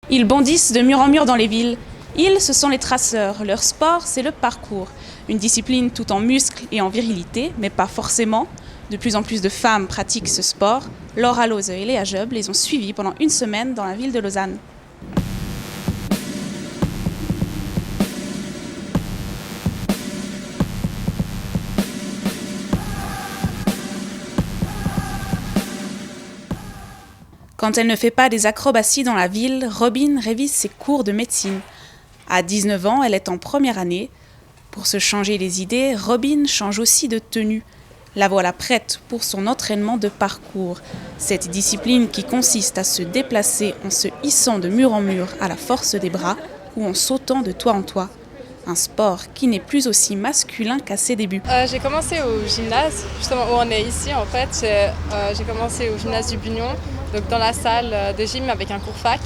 Ils bondissent de mur en mur dans les villes. Ils, ce sont les traceurs. Leur sport, c'est le parcours. Une discipline tout en muscles et en virilité, mais pas forcément. De plus en plus de femmes pratiquent ce sport. Laura Lose et Léa Job les ont suivis pendant une semaine dans la ville de Lausanne. Quand elle ne fait pas des acrobaties dans la ville, Robin révise ses cours de médecine. À 19 ans, elle est en première année. Pour se changer les idées, Robin change aussi de tenue. La voilà prête pour son entraînement de parcours. Cette discipline qui consiste à se déplacer en se hissant de mur en mur à la force des bras ou en sautant de toit en toit. Un sport qui n'est plus aussi masculin qu'à ses débuts. J'ai commencé au gymnase, justement où on est ici en fait. J'ai commencé au gymnase du Bunion, donc dans la salle de gym avec un cours fac.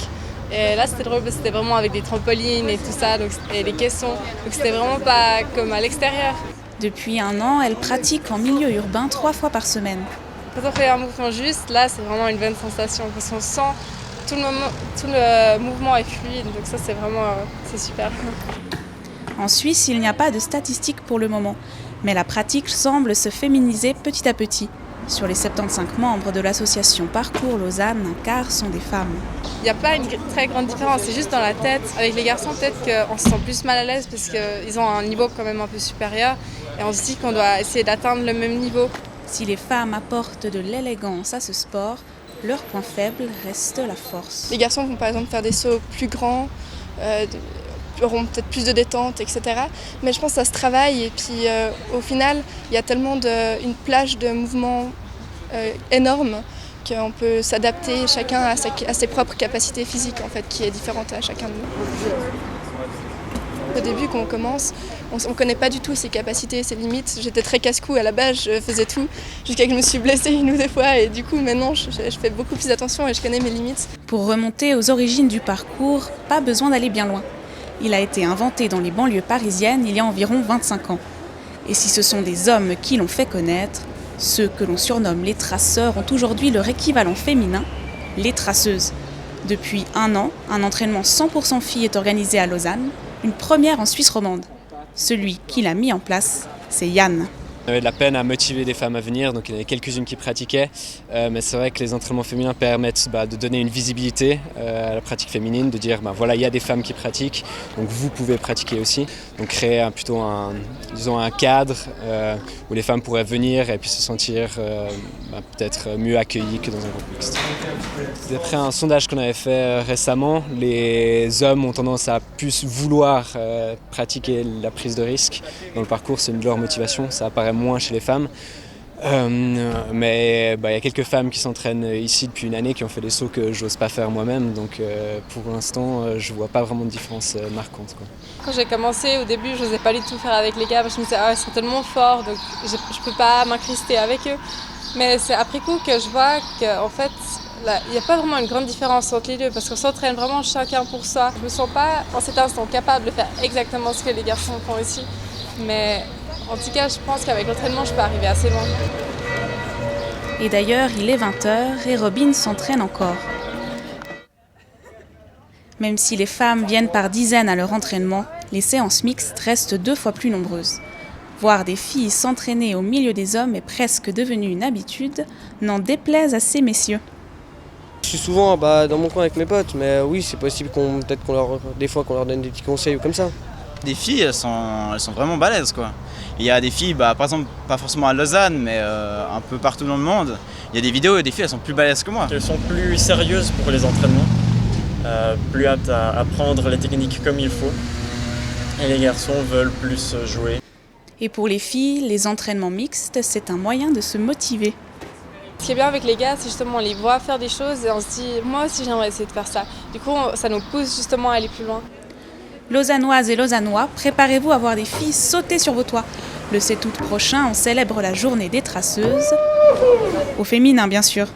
Et là c'était drôle, c'était vraiment avec des trampolines et tout ça, et des caissons. Donc c'était vraiment pas comme à l'extérieur. Depuis 1 an, elle pratique en milieu urbain 3 fois par semaine. Quand on fait un mouvement juste, là c'est vraiment une bonne sensation parce qu'on sent tout le mouvement est fluide, donc ça c'est vraiment c'est super. En Suisse, il n'y a pas de statistiques pour le moment, mais la pratique semble se féminiser petit à petit. Sur les 75 membres de l'association Parcours Lausanne, un quart sont des femmes. Il n'y a pas une très grande différence, c'est juste dans la tête. Avec les garçons, peut-être qu'on se sent plus mal à l'aise parce qu'ils ont un niveau quand même un peu supérieur et on se dit qu'on doit essayer d'atteindre le même niveau. Si les femmes apportent de l'élégance à ce sport, leur point faible reste la force. Les garçons vont par exemple faire des sauts plus grands, auront peut-être plus de détente, etc. Mais je pense que ça se travaille et puis au final, il y a tellement une plage de mouvements énorme qu'on peut s'adapter chacun à ses propres capacités physiques en fait, qui est différente à chacun de nous. Au début, quand on commence, on ne connaît pas du tout ses capacités, ses limites. J'étais très casse-cou à la base, je faisais tout, jusqu'à que je me suis blessée 1 ou 2 fois. Et du coup, maintenant, je fais beaucoup plus attention et je connais mes limites. Pour remonter aux origines du parcours, pas besoin d'aller bien loin. Il a été inventé dans les banlieues parisiennes il y a environ 25 ans. Et si ce sont des hommes qui l'ont fait connaître, ceux que l'on surnomme les traceurs ont aujourd'hui leur équivalent féminin, les traceuses. Depuis 1 an, un entraînement 100% filles est organisé à Lausanne, une première en Suisse romande. Celui qui l'a mis en place, c'est Yann. On avait de la peine à motiver des femmes à venir, donc il y en avait quelques-unes qui pratiquaient, mais c'est vrai que les entraînements féminins permettent de donner une visibilité à la pratique féminine, de dire voilà, il y a des femmes qui pratiquent, donc vous pouvez pratiquer aussi. Donc créer plutôt un cadre où les femmes pourraient venir et puis se sentir peut-être mieux accueillies que dans un groupe mixte. D'après un sondage qu'on avait fait récemment, les hommes ont tendance à plus vouloir pratiquer la prise de risque dans le parcours, c'est une de leurs motivations, ça apparaît moins chez les femmes. Mais il y a quelques femmes qui s'entraînent ici depuis 1 année qui ont fait des sauts que je n'ose pas faire moi-même, donc pour l'instant je vois pas vraiment de différence marquante, quoi. Quand j'ai commencé au début, je n'osais pas du tout faire avec les gars parce que je me disais ils sont tellement forts donc je peux pas m'incruster avec eux. Mais c'est après coup que je vois qu'en fait il n'y a pas vraiment une grande différence entre les deux parce qu'on s'entraîne vraiment chacun pour soi. Je me sens pas en cet instant capable de faire exactement ce que les garçons font ici, mais en tout cas, je pense qu'avec l'entraînement, je peux arriver assez loin. Et d'ailleurs, il est 20h et Robin s'entraîne encore. Même si les femmes viennent par dizaines à leur entraînement, les séances mixtes restent 2 fois plus nombreuses. Voir des filles s'entraîner au milieu des hommes est presque devenu une habitude, n'en déplaise à ces messieurs. Je suis souvent dans mon coin avec mes potes, mais oui, c'est possible des fois qu'on leur donne des petits conseils ou comme ça. Des filles, elles sont vraiment balèzes, quoi. Il y a des filles, par exemple, pas forcément à Lausanne, mais un peu partout dans le monde. Il y a des vidéos et des filles, elles sont plus balèzes que moi. Elles sont plus sérieuses pour les entraînements, plus aptes à apprendre les techniques comme il faut. Et les garçons veulent plus jouer. Et pour les filles, les entraînements mixtes, c'est un moyen de se motiver. Ce qui est bien avec les gars, c'est justement on les voit faire des choses et on se dit moi aussi j'aimerais essayer de faire ça. Du coup, ça nous pousse justement à aller plus loin. Lausannoises et Lausannois, préparez-vous à voir des filles sauter sur vos toits. Le 7 août prochain, on célèbre la journée des traceuses, au féminin bien sûr.